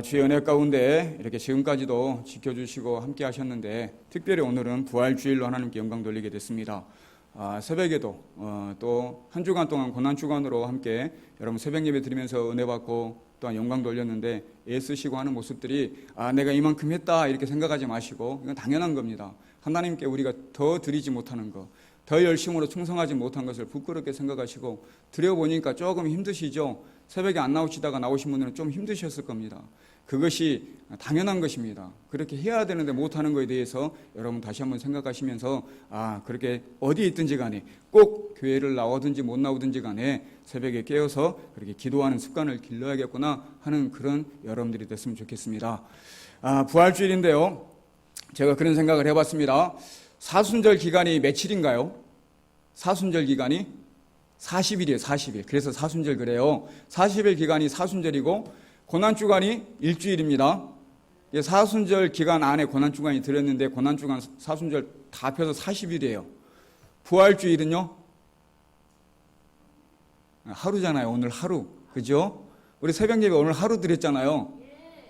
주의 은혜 가운데 이렇게 지금까지도 지켜주시고 함께 하셨는데 특별히 오늘은 부활주일로 하나님께 영광 돌리게 됐습니다. 새벽에도 또 한 주간 동안 고난주간으로 함께 여러분 새벽 예배 드리면서 은혜 받고 또한 영광 돌렸는데 애쓰시고 하는 모습들이 내가 이만큼 했다 이렇게 생각하지 마시고 이건 당연한 겁니다. 하나님께 우리가 더 드리지 못하는 것, 더 열심으로 충성하지 못한 것을 부끄럽게 생각하시고 드려보니까 조금 힘드시죠? 새벽에 안 나오시다가 나오신 분들은 좀 힘드셨을 겁니다. 그것이 당연한 것입니다. 그렇게 해야 되는데 못하는 것에 대해서 여러분 다시 한번 생각하시면서 그렇게 어디에 있든지 간에 꼭 교회를 나오든지 못 나오든지 간에 새벽에 깨어서 그렇게 기도하는 습관을 길러야겠구나 하는 그런 여러분들이 됐으면 좋겠습니다. 부활주일인데요. 제가 그런 생각을 해봤습니다. 사순절 기간이 며칠인가요? 사순절 기간이 40일이에요. 40일. 그래서 사순절 그래요. 40일 기간이 사순절이고 고난주간이 일주일입니다. 사순절 기간 안에 고난주간이 들었는데 고난주간 사순절 다 합해서 40일이에요. 부활주일은요? 하루잖아요. 오늘 하루. 그죠? 우리 새벽 예배 오늘 하루 드렸잖아요.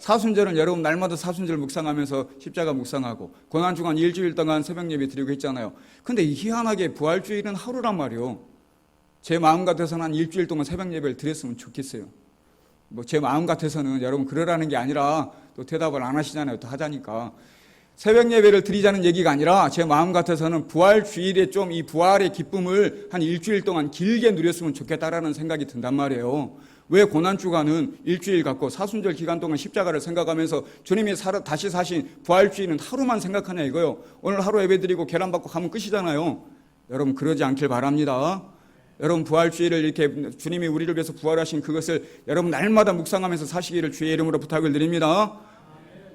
사순절은 여러분 날마다 사순절 묵상하면서 십자가 묵상하고 고난주간 일주일 동안 새벽 예배 드리고 했잖아요. 근데 희한하게 부활주일은 하루란 말이요. 제 마음 같아서는 한 일주일 동안 새벽 예배를 드렸으면 좋겠어요. 제 마음 같아서는 여러분 그러라는 게 아니라 또 대답을 안 하시잖아요. 또 하자니까. 새벽 예배를 드리자는 얘기가 아니라 제 마음 같아서는 부활주일에 좀 이 부활의 기쁨을 한 일주일 동안 길게 누렸으면 좋겠다라는 생각이 든단 말이에요. 왜 고난주간은 일주일 갖고 사순절 기간 동안 십자가를 생각하면서 주님이 다시 사신 부활주일은 하루만 생각하냐 이거요. 오늘 하루 예배 드리고 계란 받고 가면 끝이잖아요. 여러분 그러지 않길 바랍니다. 여러분 부활주일을 이렇게 주님이 우리를 위해서 부활하신 그것을 여러분 날마다 묵상하면서 사시기를 주의 이름으로 부탁을 드립니다.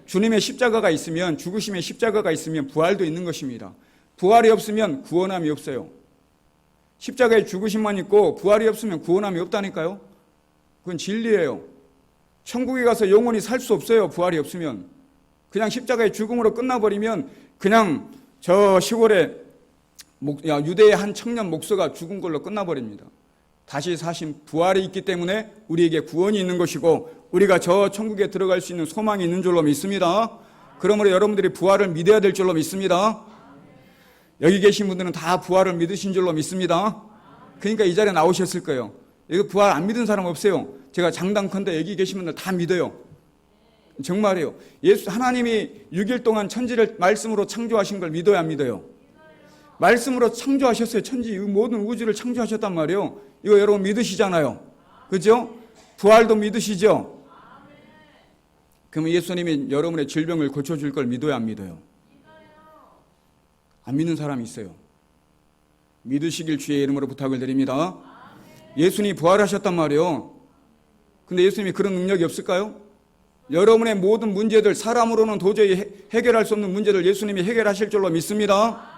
주님의 십자가가 있으면 죽으심의 십자가가 있으면 부활도 있는 것입니다. 부활이 없으면 구원함이 없어요. 십자가의 죽으심만 있고 부활이 없으면 구원함이 없다니까요. 그건 진리예요. 천국에 가서 영원히 살 수 없어요. 부활이 없으면. 그냥 십자가의 죽음으로 끝나버리면 그냥 저 시골에 유대의 한 청년 목사가 죽은 걸로 끝나버립니다. 다시 사신 부활이 있기 때문에 우리에게 구원이 있는 것이고 우리가 저 천국에 들어갈 수 있는 소망이 있는 줄로 믿습니다. 그러므로 여러분들이 부활을 믿어야 될 줄로 믿습니다. 여기 계신 분들은 다 부활을 믿으신 줄로 믿습니다. 그러니까 이 자리에 나오셨을 거예요. 여기 부활 안 믿은 사람 없어요. 제가 장담컨대 여기 계신 분들 다 믿어요. 정말이에요. 하나님이 6일 동안 천지를 말씀으로 창조하신 걸 믿어야 안 믿어요? 말씀으로 창조하셨어요. 천지 모든 우주를 창조하셨단 말이에요. 이거 여러분 믿으시잖아요. 그죠? 부활도 믿으시죠? 그러면 예수님이 여러분의 질병을 고쳐줄 걸 믿어야 안 믿어요? 안 믿는 사람이 있어요. 믿으시길 주의 이름으로 부탁을 드립니다. 예수님이 부활하셨단 말이에요. 근데 예수님이 그런 능력이 없을까요? 여러분의 모든 문제들, 사람으로는 도저히 해결할 수 없는 문제들 예수님이 해결하실 줄로 믿습니다.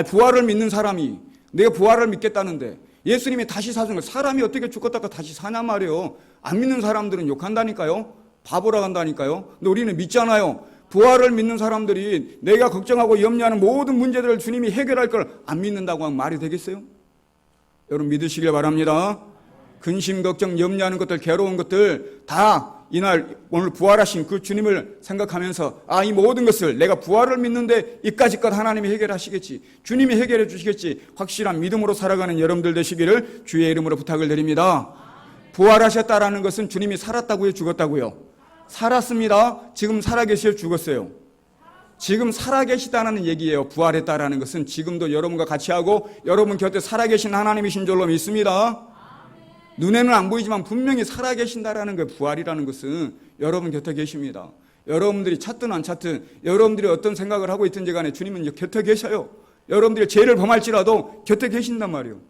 부활을 믿는 사람이 내가 부활을 믿겠다는데 예수님이 다시 사신 걸 사람이 어떻게 죽었다가 다시 사냐 말이에요. 안 믿는 사람들은 욕한다니까요. 바보라 한다니까요. 근데 우리는 믿잖아요. 부활을 믿는 사람들이 내가 걱정하고 염려하는 모든 문제들을 주님이 해결할 걸 안 믿는다고 하면 말이 되겠어요? 여러분 믿으시길 바랍니다. 근심, 걱정, 염려하는 것들, 괴로운 것들 다 이날 오늘 부활하신 그 주님을 생각하면서 이 모든 것을 내가 부활을 믿는데 이까짓 것 하나님이 해결하시겠지, 주님이 해결해 주시겠지 확실한 믿음으로 살아가는 여러분들 되시기를 주의 이름으로 부탁을 드립니다. 부활하셨다라는 것은 주님이 살았다고요, 죽었다고요? 살았습니다. 지금 살아계셔, 죽었어요? 지금 살아계시다는 얘기예요. 부활했다라는 것은 지금도 여러분과 같이 하고 여러분 곁에 살아계신 하나님이신 줄로 믿습니다. 눈에는 안 보이지만 분명히 살아계신다라는 게 부활이라는 것은 여러분 곁에 계십니다. 여러분들이 찾든 안 찾든 여러분들이 어떤 생각을 하고 있든지 간에 주님은 곁에 계셔요. 여러분들이 죄를 범할지라도 곁에 계신단 말이에요.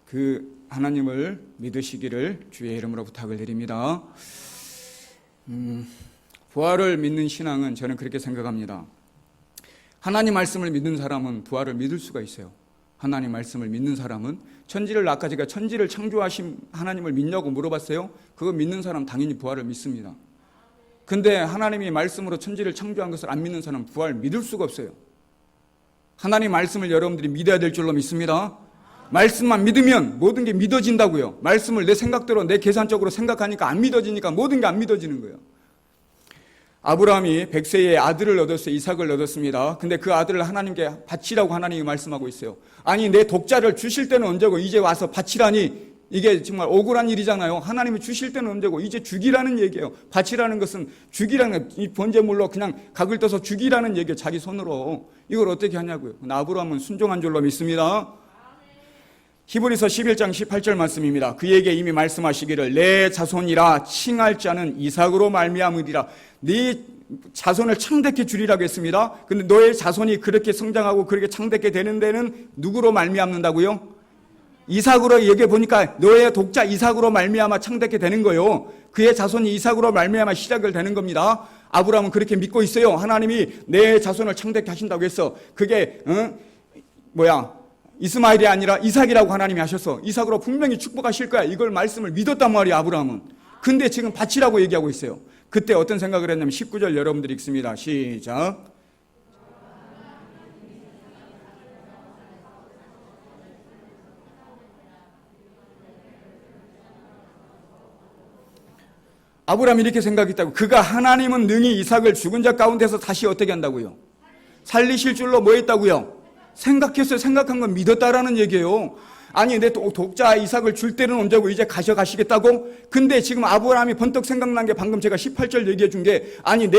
그 하나님을 믿으시기를 주의 이름으로 부탁을 드립니다. 부활을 믿는 신앙은 저는 그렇게 생각합니다. 하나님 말씀을 믿는 사람은 부활을 믿을 수가 있어요. 하나님 말씀을 믿는 사람은 아까 제가 천지를 창조하신 하나님을 믿냐고 물어봤어요. 그거 믿는 사람 당연히 부활을 믿습니다. 근데 하나님이 말씀으로 천지를 창조한 것을 안 믿는 사람은 부활 믿을 수가 없어요. 하나님 말씀을 여러분들이 믿어야 될 줄로 믿습니다. 말씀만 믿으면 모든 게 믿어진다고요. 말씀을 내 생각대로 내 계산적으로 생각하니까 안 믿어지니까 모든 게 안 믿어지는 거예요. 아브라함이 100세에 아들을 얻었어요. 이삭을 얻었습니다. 근데 그 아들을 하나님께 바치라고 하나님이 말씀하고 있어요. 아니 내 독자를 주실 때는 언제고 이제 와서 바치라니, 이게 정말 억울한 일이잖아요. 하나님이 주실 때는 언제고 이제 죽이라는 얘기예요. 바치라는 것은 죽이라는, 이 번제물로 그냥 각을 떠서 죽이라는 얘기예요. 자기 손으로. 이걸 어떻게 하냐고요. 아브라함은 순종한 줄로 믿습니다. 히브리서 11장 18절 말씀입니다. 그에게 이미 말씀하시기를 내 자손이라 칭할 자는 이삭으로 말미암으리라. 네 자손을 창대케 주리라고 했습니다. 근데 너의 자손이 그렇게 성장하고 그렇게 창대케 되는 데는 누구로 말미암는다고요? 이삭으로. 여기 보니까 너의 독자 이삭으로 말미암아 창대케 되는 거예요. 그의 자손이 이삭으로 말미암아 시작을 되는 겁니다. 아브라함은 그렇게 믿고 있어요. 하나님이 내 자손을 창대케 하신다고 했어. 그게 이스마엘이 아니라 이삭이라고 하나님이 하셨어. 이삭으로 분명히 축복하실 거야. 이걸 말씀을 믿었단 말이야, 아브라함은. 근데 지금 바치라고 얘기하고 있어요. 그때 어떤 생각을 했냐면 19절 여러분들이 읽습니다. 시작. 아브라함이 이렇게 생각했다고. 그가 하나님은 능히 이삭을 죽은 자 가운데서 다시 어떻게 한다고요? 살리실 줄로 뭐 했다고요? 생각했어요. 생각한 건 믿었다라는 얘기예요. 아니 내 독자 이삭을 줄 때는 언제고 이제 가셔가시겠다고? 근데 지금 아브라함이 번뜩 생각난 게 방금 제가 18절 얘기해 준 게, 아니 내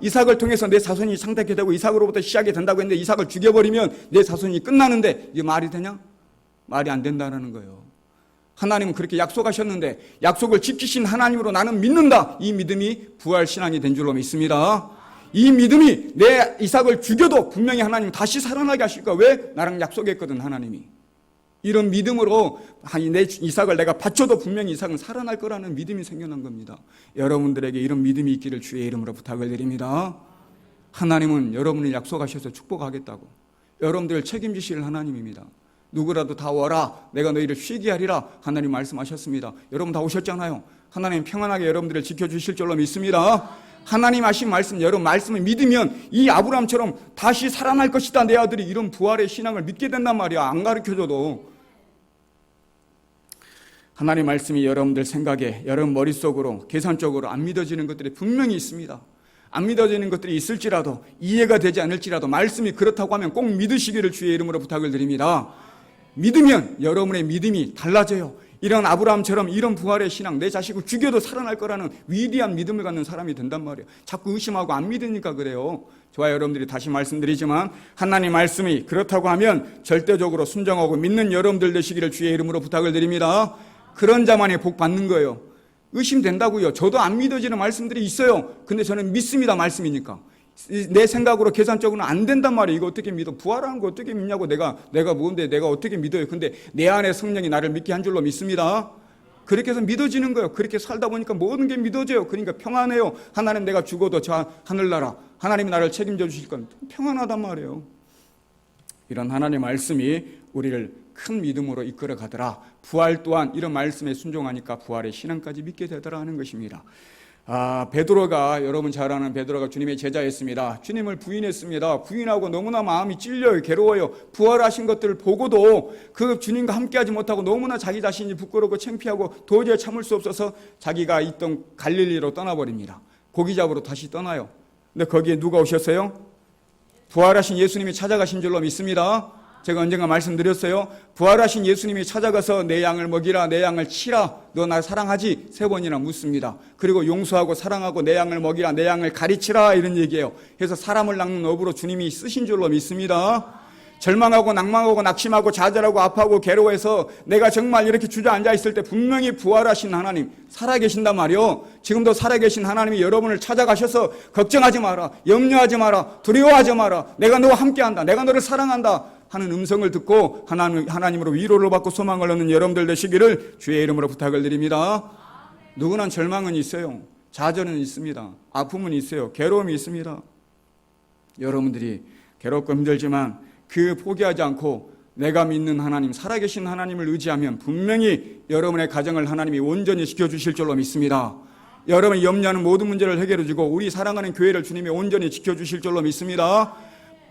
이삭을 통해서 내 자손이 창대케 되고 이삭으로부터 시작이 된다고 했는데 이삭을 죽여버리면 내 자손이 끝나는데 이게 말이 되냐? 말이 안 된다는 거예요. 하나님은 그렇게 약속하셨는데 약속을 지키신 하나님으로 나는 믿는다. 이 믿음이 부활신앙이 된 줄로 믿습니다. 이 믿음이 내 이삭을 죽여도 분명히 하나님 다시 살아나게 하실 거야. 왜? 나랑 약속했거든 하나님이. 이런 믿음으로 내 이삭을 내가 바쳐도 분명히 이삭은 살아날 거라는 믿음이 생겨난 겁니다. 여러분들에게 이런 믿음이 있기를 주의 이름으로 부탁을 드립니다. 하나님은 여러분을 약속하셔서 축복하겠다고. 여러분들을 책임지실 하나님입니다. 누구라도 다 와라. 내가 너희를 쉬게 하리라. 하나님 말씀하셨습니다. 여러분 다 오셨잖아요. 하나님 평안하게 여러분들을 지켜주실 줄로 믿습니다. 하나님 하신 말씀, 여러분 말씀을 믿으면 이 아브라함처럼 다시 살아날 것이다. 내 아들이 이런 부활의 신앙을 믿게 된단 말이야. 안 가르쳐줘도. 하나님 말씀이 여러분들 생각에, 여러분 머릿속으로, 계산적으로 안 믿어지는 것들이 분명히 있습니다. 안 믿어지는 것들이 있을지라도, 이해가 되지 않을지라도 말씀이 그렇다고 하면 꼭 믿으시기를 주의 이름으로 부탁을 드립니다. 믿으면 여러분의 믿음이 달라져요. 이런 아브라함처럼 이런 부활의 신앙, 내 자식을 죽여도 살아날 거라는 위대한 믿음을 갖는 사람이 된단 말이에요. 자꾸 의심하고 안 믿으니까 그래요. 저와 여러분들이 다시 말씀드리지만 하나님 말씀이 그렇다고 하면 절대적으로 순종하고 믿는 여러분들 되시기를 주의 이름으로 부탁을 드립니다. 그런 자만이 복 받는 거예요. 의심된다고요. 저도 안 믿어지는 말씀들이 있어요. 근데 저는 믿습니다. 말씀이니까. 내 생각으로 계산적으로는 안 된단 말이에요. 이거 어떻게 믿어? 부활하는 거 어떻게 믿냐고. 내가 뭔데 내가 어떻게 믿어요? 근데 내 안에 성령이 나를 믿게 한 줄로 믿습니다. 그렇게 해서 믿어지는 거예요. 그렇게 살다 보니까 모든 게 믿어져요. 그러니까 평안해요. 하나님 내가 죽어도 저 하늘나라 하나님이 나를 책임져 주실 건 평안하단 말이에요. 이런 하나님의 말씀이 우리를 큰 믿음으로 이끌어 가더라. 부활 또한 이런 말씀에 순종하니까 부활의 신앙까지 믿게 되더라 하는 것입니다. 베드로가, 여러분 잘 아는 베드로가 주님의 제자였습니다. 주님을 부인했습니다. 부인하고 너무나 마음이 찔려요. 괴로워요. 부활하신 것들을 보고도 그 주님과 함께하지 못하고 너무나 자기 자신이 부끄럽고 창피하고 도저히 참을 수 없어서 자기가 있던 갈릴리로 떠나버립니다. 고기 잡으러 다시 떠나요. 근데 거기에 누가 오셨어요? 부활하신 예수님이 찾아가신 줄로 믿습니다. 제가 언젠가 말씀드렸어요. 부활하신 예수님이 찾아가서 내 양을 먹이라, 내 양을 치라, 너 날 사랑하지? 3번이나 묻습니다. 그리고 용서하고 사랑하고 내 양을 먹이라, 내 양을 가르치라 이런 얘기예요. 그래서 사람을 낚는 업으로 주님이 쓰신 줄로 믿습니다. 절망하고 낭망하고 낙심하고 좌절하고 아파하고 괴로워해서 내가 정말 이렇게 주저앉아 있을 때 분명히 부활하신 하나님 살아계신단 말이요. 지금도 살아계신 하나님이 여러분을 찾아가셔서 걱정하지 마라, 염려하지 마라, 두려워하지 마라, 내가 너와 함께한다, 내가 너를 사랑한다 하는 음성을 듣고 하나님으로 위로를 받고 소망을 얻는 여러분들 되시기를 주의 이름으로 부탁을 드립니다. 누구나 절망은 있어요. 좌절은 있습니다. 아픔은 있어요. 괴로움이 있습니다. 여러분들이 괴롭고 힘들지만 그 포기하지 않고 내가 믿는 하나님, 살아계신 하나님을 의지하면 분명히 여러분의 가정을 하나님이 온전히 지켜주실 줄로 믿습니다. 여러분이 염려하는 모든 문제를 해결해주고 우리 사랑하는 교회를 주님이 온전히 지켜주실 줄로 믿습니다.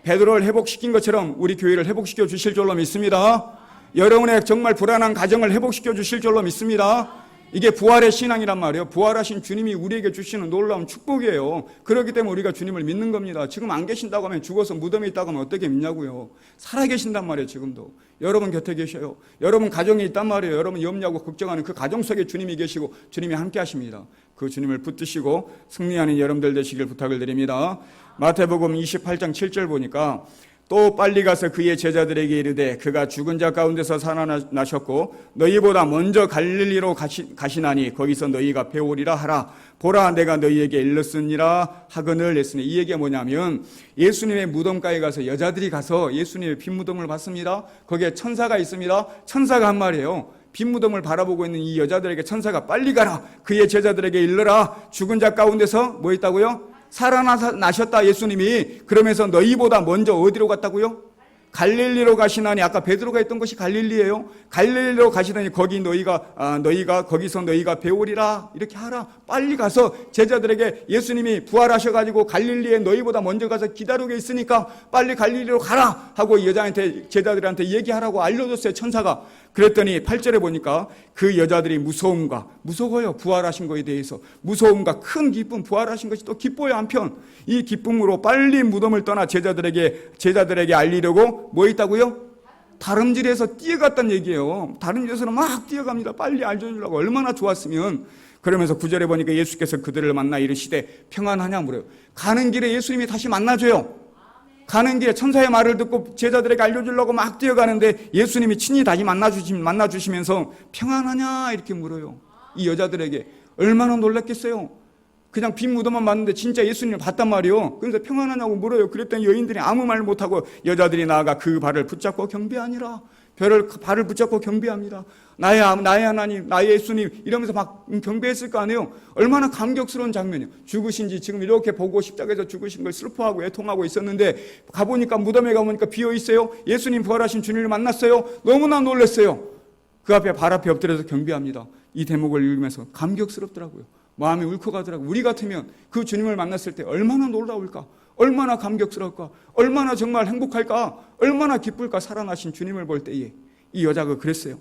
베드로를 회복시킨 것처럼 우리 교회를 회복시켜 주실 줄로 믿습니다. 여러분의 정말 불안한 가정을 회복시켜 주실 줄로 믿습니다. 이게 부활의 신앙이란 말이에요. 부활하신 주님이 우리에게 주시는 놀라운 축복이에요. 그렇기 때문에 우리가 주님을 믿는 겁니다. 지금 안 계신다고 하면, 죽어서 무덤에 있다고 하면 어떻게 믿냐고요. 살아계신단 말이에요. 지금도 여러분 곁에 계셔요. 여러분 가정에 있단 말이에요. 여러분 염려하고 걱정하는 그 가정 속에 주님이 계시고 주님이 함께 하십니다. 그 주님을 붙드시고 승리하는 여러분들 되시길 부탁을 드립니다. 마태복음 28장 7절 보니까, 또 빨리 가서 그의 제자들에게 이르되 그가 죽은 자 가운데서 살아나셨고 너희보다 먼저 갈릴리로 가시나니 거기서 너희가 배우리라 하라. 보라, 내가 너희에게 일렀으니라 하거늘 했으니, 이 얘기가 뭐냐면 예수님의 무덤가에 가서 여자들이 가서 예수님의 빈 무덤을 봤습니다. 거기에 천사가 있습니다. 천사가 한 말이에요. 빈 무덤을 바라보고 있는 이 여자들에게 천사가 빨리 가라, 그의 제자들에게 일러라. 죽은 자 가운데서 뭐 있다고요? 살아나셨다 예수님이. 그러면서 너희보다 먼저 어디로 갔다고요? 갈릴리로 가시나니, 아까 베드로가 했던 것이 갈릴리예요. 갈릴리로 가시더니 거기 거기서 너희가 배우리라, 이렇게 하라. 빨리 가서 제자들에게, 예수님이 부활하셔가지고 갈릴리에 너희보다 먼저 가서 기다리고 있으니까 빨리 갈릴리로 가라 하고 여자한테, 제자들한테 얘기하라고 알려줬어요, 천사가. 그랬더니 8절에 보니까 그 여자들이 무서워요. 부활하신 것에 대해서 무서움과 큰 기쁨, 부활하신 것이 또 기뻐요. 한편 이 기쁨으로 빨리 무덤을 떠나 제자들에게 알리려고 뭐 있다고요? 다름질에서 뛰어갔다는 얘기예요. 다름질에서는 막 뛰어갑니다. 빨리 알려주려고. 얼마나 좋았으면. 그러면서 9절에 보니까 예수께서 그들을 만나 이르시되 평안하냐 물어요. 가는 길에 예수님이 다시 만나줘요. 가는 길에 천사의 말을 듣고 제자들에게 알려주려고 막 뛰어가는데 예수님이 친히 다시 만나주시면서 평안하냐 이렇게 물어요. 이 여자들에게 얼마나 놀랐겠어요. 그냥 빈 무덤만 봤는데 진짜 예수님을 봤단 말이에요. 그래서 평안하냐고 물어요. 그랬더니 여인들이 아무 말 못하고 여자들이 나아가 그 발을 붙잡고 경배하니라. 발을 붙잡고 경배합니다. 나의 하나님, 나의 예수님, 이러면서 막 경배했을 거 아니에요. 얼마나 감격스러운 장면이에요. 죽으신지 지금 이렇게 보고 십자가에서 죽으신 걸 슬퍼하고 애통하고 있었는데, 가보니까 무덤에 가보니까 비어있어요. 예수님 부활하신 주님을 만났어요. 너무나 놀랐어요. 그 앞에, 발 앞에 엎드려서 경배합니다. 이 대목을 읽으면서 감격스럽더라고요. 마음이 울컥하더라고요. 우리 같으면 그 주님을 만났을 때 얼마나 놀라울까, 얼마나 감격스러울까, 얼마나 정말 행복할까, 얼마나 기쁠까. 살아나신 주님을 볼 때에. 이 여자가 그랬어요.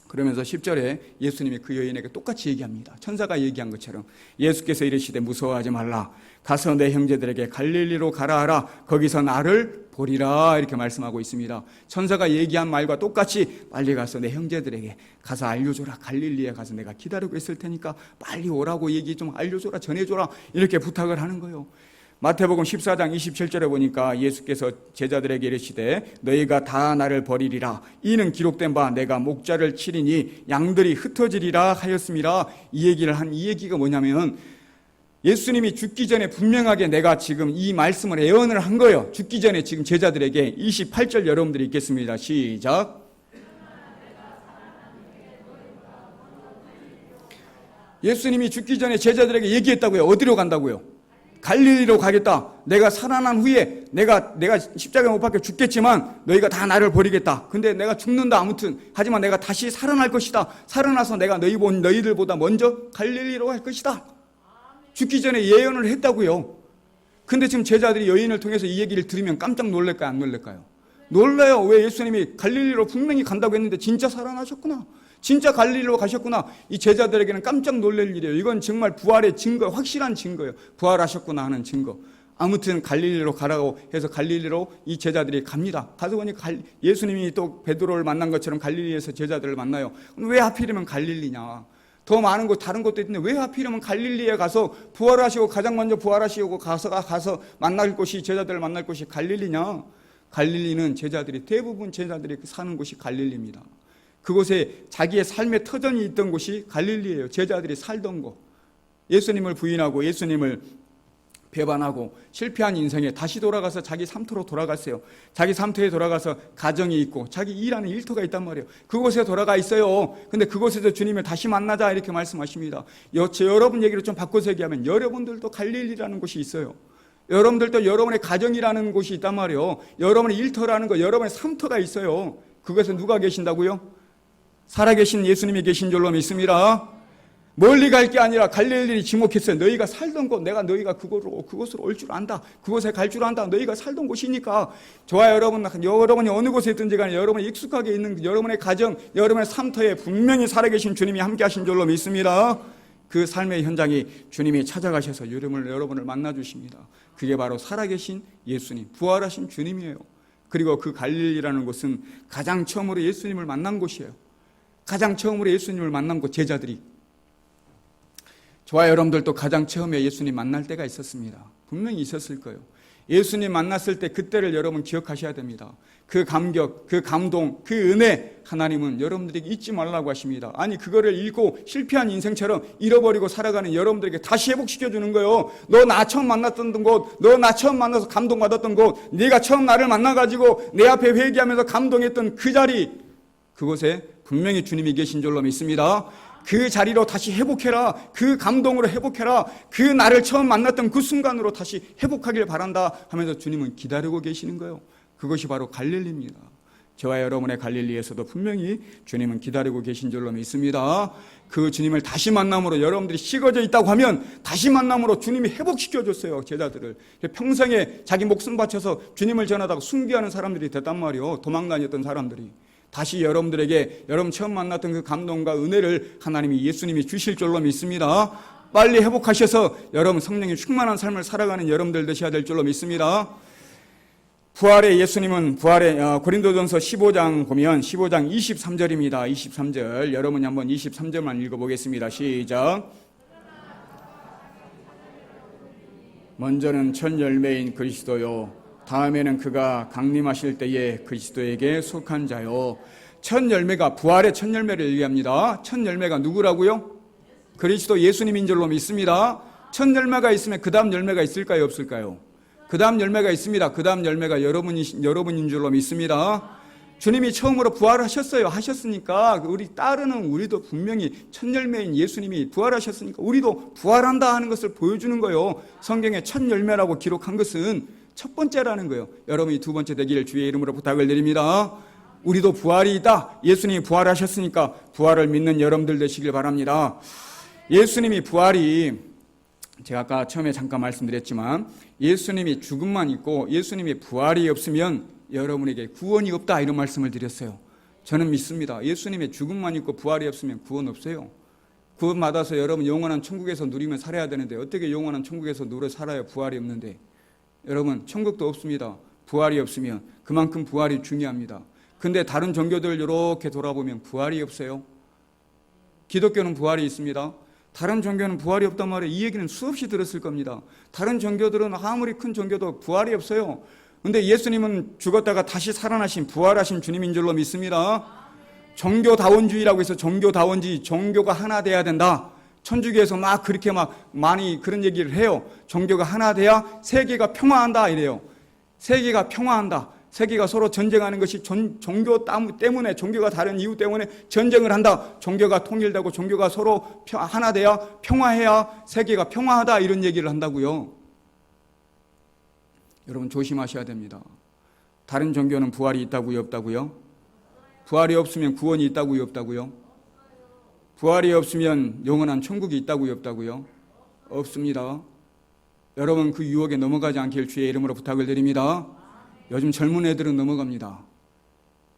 그러면서 10절에 예수님이 그 여인에게 똑같이 얘기합니다. 천사가 얘기한 것처럼 예수께서 이르시되 무서워하지 말라. 가서 내 형제들에게 갈릴리로 가라 하라. 거기서 나를 보리라. 이렇게 말씀하고 있습니다. 천사가 얘기한 말과 똑같이 빨리 가서 내 형제들에게 가서 알려줘라. 갈릴리에 가서 내가 기다리고 있을 테니까 빨리 오라고 얘기 좀 알려줘라, 전해줘라, 이렇게 부탁을 하는 거예요. 마태복음 14장 27절에 보니까 예수께서 제자들에게 이르시되 너희가 다 나를 버리리라. 이는 기록된 바 내가 목자를 치리니 양들이 흩어지리라 하였습니다. 이 얘기가 뭐냐면 예수님이 죽기 전에 분명하게 내가 지금 이 말씀을 예언을 한 거예요. 죽기 전에 지금 제자들에게. 28절 여러분들이 읽겠습니다. 시작. 예수님이 죽기 전에 제자들에게 얘기했다고요. 어디로 간다고요? 갈릴리로 가겠다. 내가 살아난 후에 내가 십자가에 못 박혀 죽겠지만 너희가 다 나를 버리겠다. 근데 내가 죽는다 아무튼. 하지만 내가 다시 살아날 것이다. 살아나서 내가 너희들보다 먼저 갈릴리로 갈 것이다. 죽기 전에 예언을 했다고요. 근데 지금 제자들이 여인을 통해서 이 얘기를 들으면 깜짝 놀랄까요, 안 놀랄까요? 놀라요. 왜? 예수님이 갈릴리로 분명히 간다고 했는데 진짜 살아나셨구나, 진짜 갈릴리로 가셨구나. 이 제자들에게는 깜짝 놀랄 일이에요. 이건 정말 부활의 증거, 확실한 증거예요. 부활하셨구나 하는 증거. 아무튼 갈릴리로 가라고 해서 갈릴리로 이 제자들이 갑니다. 가서 보니 예수님이 또 베드로를 만난 것처럼 갈릴리에서 제자들을 만나요. 왜 하필이면 갈릴리냐? 더 많은 곳, 다른 곳도 있는데 왜 하필이면 갈릴리에 가서 부활하시고, 가장 먼저 부활하시고 가서 만날 곳이, 제자들을 만날 곳이 갈릴리냐? 갈릴리는 대부분 제자들이 사는 곳이 갈릴리입니다. 그곳에 자기의 삶의 터전이 있던 곳이 갈릴리예요. 제자들이 살던 곳. 예수님을 부인하고 예수님을 배반하고 실패한 인생에 다시 돌아가서 자기 삼터로 돌아갔어요. 자기 삼터에 돌아가서 가정이 있고 자기 일하는 일터가 있단 말이에요. 그곳에 돌아가 있어요. 근데 그곳에서 주님을 다시 만나자 이렇게 말씀하십니다. 여러분 얘기를 좀 바꿔서 얘기하면 여러분들도 갈릴리라는 곳이 있어요. 여러분들도 여러분의 가정이라는 곳이 있단 말이에요. 여러분의 일터라는 거, 여러분의 삼터가 있어요. 그곳에 누가 계신다고요? 살아계신 예수님이 계신 줄로 믿습니다. 멀리 갈 게 아니라 갈릴리를 지목했어요. 너희가 살던 곳, 내가 너희가 그곳으로 올 줄 안다. 그곳에 갈 줄 안다. 너희가 살던 곳이니까. 저와 여러분이 어느 곳에 있든지 간에 여러분이 익숙하게 있는 여러분의 가정, 여러분의 삶터에 분명히 살아계신 주님이 함께 하신 줄로 믿습니다. 그 삶의 현장이 주님이 찾아가셔서 여러분을 만나주십니다. 그게 바로 살아계신 예수님, 부활하신 주님이에요. 그리고 그 갈릴리라는 곳은 가장 처음으로 예수님을 만난 곳이에요. 가장 처음으로 예수님을 만난 곳, 제자들이. 저와 여러분들도 가장 처음에 예수님 만날 때가 있었습니다. 분명히 있었을 거예요. 예수님 만났을 때 그때를 여러분 기억하셔야 됩니다. 그 감격, 그 감동, 그 은혜 하나님은 여러분들에게 잊지 말라고 하십니다. 아니 그거를 잃고 실패한 인생처럼 잃어버리고 살아가는 여러분들에게 다시 회복시켜주는 거예요. 너 나 처음 만났던 곳, 너 나 처음 만나서 감동받았던 곳, 네가 처음 나를 만나가지고 내 앞에 회개하면서 감동했던 그 자리, 그곳에 분명히 주님이 계신 줄로 믿습니다. 그 자리로 다시 회복해라. 그 감동으로 회복해라. 그 나를 처음 만났던 그 순간으로 다시 회복하길 바란다 하면서 주님은 기다리고 계시는 거예요. 그것이 바로 갈릴리입니다. 저와 여러분의 갈릴리에서도 분명히 주님은 기다리고 계신 줄로 믿습니다. 그 주님을 다시 만남으로 여러분들이 식어져 있다고 하면 다시 만남으로 주님이 회복시켜줬어요. 제자들을. 평생에 자기 목숨 바쳐서 주님을 전하다가 순교하는 사람들이 됐단 말이에요. 도망 다녔던 사람들이. 다시 여러분들에게 여러분 처음 만났던 그 감동과 은혜를 하나님이 예수님이 주실 줄로 믿습니다. 빨리 회복하셔서 여러분 성령이 충만한 삶을 살아가는 여러분들 되셔야 될 줄로 믿습니다. 부활의 예수님은 고린도전서 15장 보면 15장 23절입니다. 23절 여러분이 한번 23절만 읽어보겠습니다. 시작. 먼저는 첫 열매인 그리스도요 다음에는 그가 강림하실 때에 그리스도에게 속한 자요. 첫 열매가 부활의 첫 열매를 얘기합니다. 첫 열매가 누구라고요? 그리스도 예수님인 줄로 믿습니다. 첫 열매가 있으면 그 다음 열매가 있을까요? 없을까요? 그 다음 열매가 있습니다. 그 다음 열매가 여러분인 줄로 믿습니다. 주님이 처음으로 부활하셨어요. 하셨으니까 우리 따르는 우리도 분명히 첫 열매인 예수님이 부활하셨으니까 우리도 부활한다 하는 것을 보여주는 거예요. 성경에 첫 열매라고 기록한 것은 첫 번째라는 거예요. 여러분이 두 번째 되기를 주의 이름으로 부탁을 드립니다. 우리도 부활이 있다. 예수님이 부활하셨으니까 부활을 믿는 여러분들 되시길 바랍니다. 예수님이 부활이 제가 아까 처음에 잠깐 말씀드렸지만 예수님이 죽음만 있고 예수님이 부활이 없으면 여러분에게 구원이 없다 이런 말씀을 드렸어요. 저는 믿습니다. 예수님의 죽음만 있고 부활이 없으면 구원 없어요. 구원 받아서 여러분 영원한 천국에서 누리며 살아야 되는데 어떻게 영원한 천국에서 누려 살아요? 부활이 없는데. 여러분 천국도 없습니다. 부활이 없으면. 그만큼 부활이 중요합니다. 근데 다른 종교들 이렇게 돌아보면 부활이 없어요. 기독교는 부활이 있습니다. 다른 종교는 부활이 없단 말이에요. 이 얘기는 수없이 들었을 겁니다. 다른 종교들은 아무리 큰 종교도 부활이 없어요. 근데 예수님은 죽었다가 다시 살아나신 부활하신 주님인 줄로 믿습니다. 종교다원주의라고 해서 종교다원주의, 종교가 하나 돼야 된다. 천주교에서 막 그렇게 막 많이 그런 얘기를 해요. 종교가 하나 돼야 세계가 평화한다 이래요. 세계가 평화한다. 세계가 서로 전쟁하는 것이 종교 때문에, 종교가 다른 이유 때문에 전쟁을 한다. 종교가 통일되고 종교가 서로 하나 돼야 평화해야 세계가 평화하다 이런 얘기를 한다고요. 여러분 조심하셔야 됩니다. 다른 종교는 부활이 있다고요, 없다고요? 부활이 없으면 구원이 있다고요, 없다고요? 부활이 없으면 영원한 천국이 있다고요, 없다고요? 없습니다. 여러분 그 유혹에 넘어가지 않길 주의 이름으로 부탁을 드립니다. 요즘 젊은 애들은 넘어갑니다.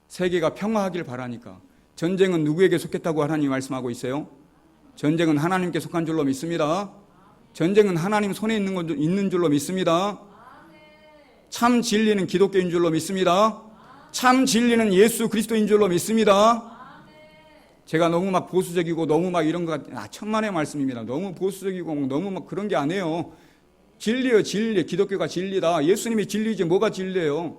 세계가 평화하길 바라니까. 전쟁은 누구에게 속했다고 하나님이 말씀하고 있어요? 전쟁은 하나님께 속한 줄로 믿습니다. 전쟁은 하나님 손에 있는 줄로 믿습니다. 참 진리는 기독교인 줄로 믿습니다. 참 진리는 예수 그리스도인 줄로 믿습니다. 제가 너무 막 보수적이고 너무 막 이런 거 천만의 말씀입니다. 너무 보수적이고 너무 막 그런 게 아니에요. 진리예요, 진리. 기독교가 진리다. 예수님이 진리지 뭐가 진리예요?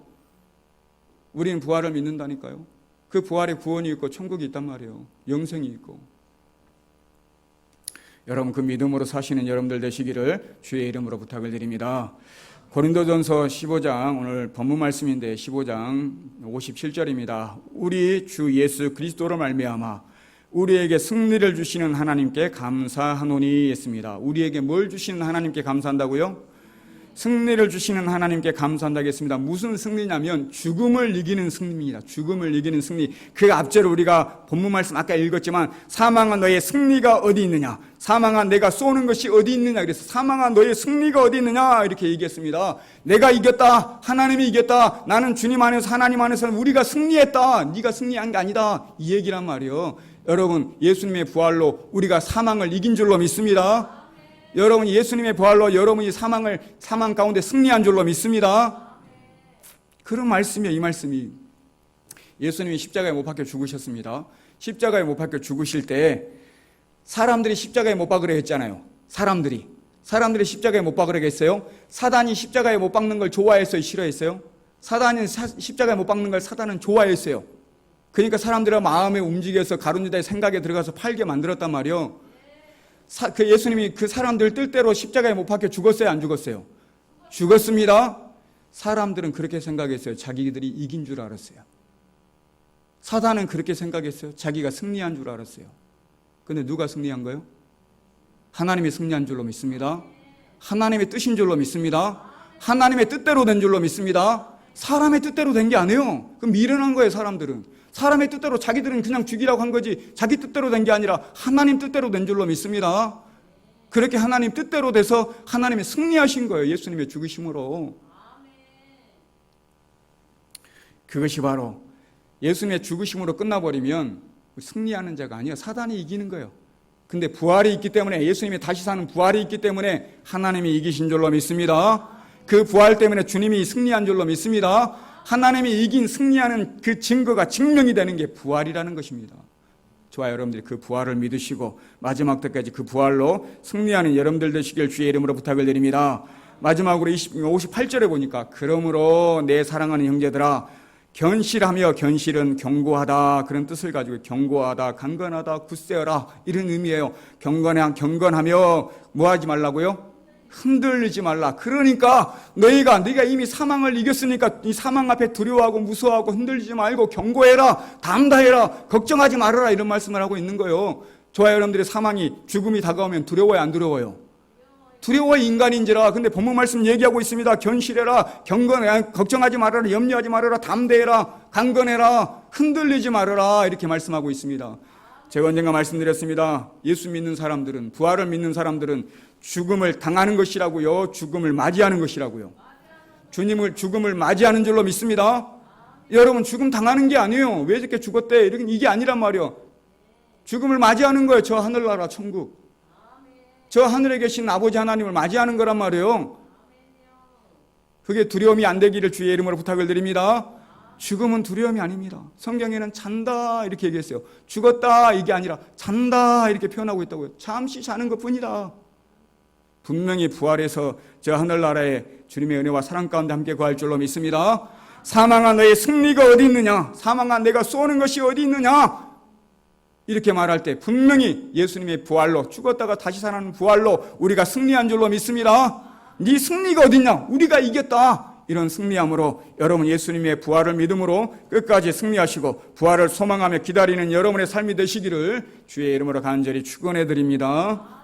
우리는 부활을 믿는다니까요. 그 부활에 구원이 있고 천국이 있단 말이에요. 영생이 있고. 여러분 그 믿음으로 사시는 여러분들 되시기를 주의 이름으로 부탁을 드립니다. 고린도전서 15장 오늘 본문 말씀인데 15장 57절입니다. 우리 주 예수 그리스도로 말미암아 우리에게 승리를 주시는 하나님께 감사하노니 했습니다. 우리에게 뭘 주시는 하나님께 감사한다고요? 승리를 주시는 하나님께 감사한다겠습니다. 무슨 승리냐면 죽음을 이기는 승리입니다. 죽음을 이기는 승리. 그 앞제로 우리가 본문 말씀 아까 읽었지만 사망한 너의 승리가 어디 있느냐? 사망한 내가 쏘는 것이 어디 있느냐? 그래서 사망한 너의 승리가 어디 있느냐? 이렇게 얘기했습니다. 내가 이겼다. 하나님이 이겼다. 나는 주님 안에서 하나님 안에서 우리가 승리했다. 네가 승리한 게 아니다. 이 얘기란 말이에요. 여러분 예수님의 부활로 우리가 사망을 이긴 줄로 믿습니다. 여러분 예수님의 부활로 여러분이 사망 가운데 승리한 줄로 믿습니다. 그런 말씀이에요. 이 말씀이 예수님이 십자가에 못 박혀 죽으셨습니다. 십자가에 못 박혀 죽으실 때 사람들이 십자가에 못 박으려 했잖아요. 사람들이 십자가에 못 박으려 했어요. 사단이 십자가에 못 박는 걸 좋아했어요? 싫어했어요? 사단이 십자가에 못 박는 걸 사단은 좋아했어요. 그러니까 사람들의 마음에 움직여서 가룟 유다의 생각에 들어가서 팔게 만들었단 말이에요. 그 예수님이 그 사람들 뜻대로 십자가에 못 박혀 죽었어요? 안 죽었어요? 죽었습니다. 사람들은 그렇게 생각했어요. 자기들이 이긴 줄 알았어요. 사단은 그렇게 생각했어요. 자기가 승리한 줄 알았어요. 근데 누가 승리한 거예요? 하나님이 승리한 줄로 믿습니다. 하나님의 뜻인 줄로 믿습니다. 하나님의 뜻대로 된 줄로 믿습니다. 사람의 뜻대로 된 게 아니에요. 그럼 미련한 거예요. 사람들은 사람의 뜻대로 자기들은 그냥 죽이라고 한 거지 자기 뜻대로 된 게 아니라 하나님 뜻대로 된 줄로 믿습니다. 그렇게 하나님 뜻대로 돼서 하나님이 승리하신 거예요. 예수님의 죽으심으로. 그것이 바로 예수님의 죽으심으로 끝나버리면 승리하는 자가 아니에요. 사단이 이기는 거예요. 근데 부활이 있기 때문에 예수님이 다시 사는 부활이 있기 때문에 하나님이 이기신 줄로 믿습니다. 그 부활 때문에 주님이 승리한 줄로 믿습니다. 하나님이 이긴 승리하는 그 증거가 증명이 되는 게 부활이라는 것입니다. 좋아요. 여러분들이 그 부활을 믿으시고 마지막 때까지 그 부활로 승리하는 여러분들 되시길 주의 이름으로 부탁을 드립니다. 마지막으로 58절에 보니까 그러므로 내 사랑하는 형제들아 견실하며 견실은 견고하다 그런 뜻을 가지고 견고하다 강건하다 굳세어라 이런 의미예요. 경건하며 뭐 하지 말라고요? 흔들리지 말라. 그러니까 너희가 이미 사망을 이겼으니까 이 사망 앞에 두려워하고 무서워하고 흔들리지 말고 견고해라. 담대해라. 걱정하지 말아라. 이런 말씀을 하고 있는 거예요. 좋아요. 여러분들의 죽음이 다가오면 두려워요? 안 두려워요? 두려워 인간인지라. 근데 본문 말씀 얘기하고 있습니다. 견실해라. 경건해. 걱정하지 말아라. 염려하지 말아라. 담대해라. 강건해라. 흔들리지 말아라. 이렇게 말씀하고 있습니다. 제가 언젠가 말씀드렸습니다. 예수 믿는 사람들은 부활을 믿는 사람들은 죽음을 당하는 것이라고요. 죽음을 맞이하는 것이라고요. 주님을 죽음을 맞이하는 줄로 믿습니다. 여러분 죽음 당하는 게 아니에요. 왜 이렇게 죽었대? 이게 아니란 말이에요. 죽음을 맞이하는 거예요. 저 하늘나라 천국. 저 하늘에 계신 아버지 하나님을 맞이하는 거란 말이에요. 그게 두려움이 안 되기를 주의 이름으로 부탁을 드립니다. 죽음은 두려움이 아닙니다. 성경에는 잔다 이렇게 얘기했어요. 죽었다 이게 아니라 잔다 이렇게 표현하고 있다고요. 잠시 자는 것뿐이다. 분명히 부활해서 저 하늘나라에 주님의 은혜와 사랑 가운데 함께 거할 줄로 믿습니다. 사망한 너의 승리가 어디 있느냐? 사망한 내가 쏘는 것이 어디 있느냐? 이렇게 말할 때 분명히 예수님의 부활로 죽었다가 다시 살아나는 부활로 우리가 승리한 줄로 믿습니다. 네 승리가 어디 있냐? 우리가 이겼다. 이런 승리함으로 여러분 예수님의 부활을 믿음으로 끝까지 승리하시고 부활을 소망하며 기다리는 여러분의 삶이 되시기를 주의 이름으로 간절히 축원해 드립니다.